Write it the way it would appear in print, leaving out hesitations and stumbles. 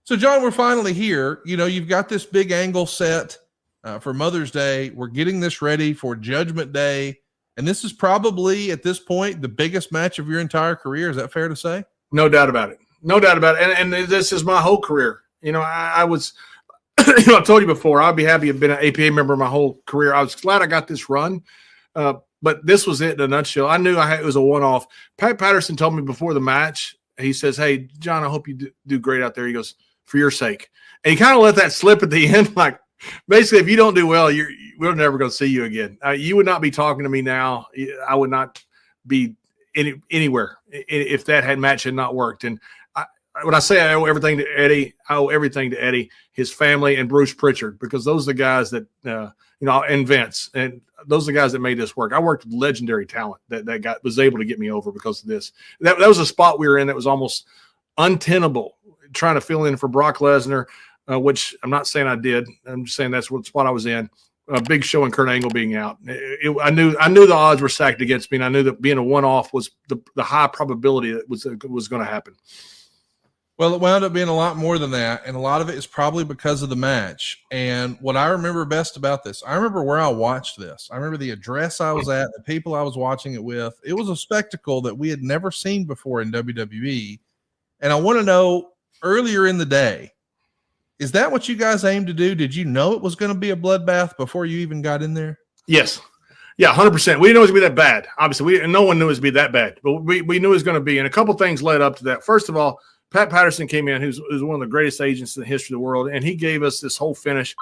So, John, we're finally here. You know, you've got this big angle set for Mother's Day. We're getting this ready for Judgment Day. And this is probably, at this point, the biggest match of your entire career. Is that fair to say? No doubt about it. No doubt about it. And this is my whole career. You know, I was, you know, I've told you before, I'd be happy to have been an APA member my whole career. I was glad I got this run. But this was it in a nutshell. I knew it was a one-off. Pat Patterson told me before the match, he says, "Hey, John, I hope you do great out there." He goes, "For your sake." And he kind of let that slip at the end. Like, basically, if you don't do well, we're never going to see you again. You would not be talking to me now. I would not be anywhere if that match had not worked. And when I say I owe everything to Eddie, I owe everything to Eddie, his family, and Bruce Pritchard, because those are the guys that, and Vince, and those are the guys that made this work. I worked with legendary talent that was able to get me over because of this. That was a spot we were in that was almost untenable, trying to fill in for Brock Lesnar, which I'm not saying I did. I'm just saying that's what spot I was in. Big Show and Kurt Angle being out. I knew the odds were stacked against me, and I knew that being a one-off was the high probability that was going to happen. Well, it wound up being a lot more than that, and a lot of it is probably because of the match. And what I remember best about this, I remember where I watched this. I remember the address I was at, the people I was watching it with. It was a spectacle that we had never seen before in WWE. And I want to know, earlier in the day, is that what you guys aimed to do? Did you know it was going to be a bloodbath before you even got in there? Yes. Yeah, 100%. We didn't know it was going to be that bad. Obviously, no one knew it was going to be that bad. But we knew it was going to be. And a couple things led up to that. First of all, Pat Patterson came in, who's one of the greatest agents in the history of the world, and he gave us this whole finish.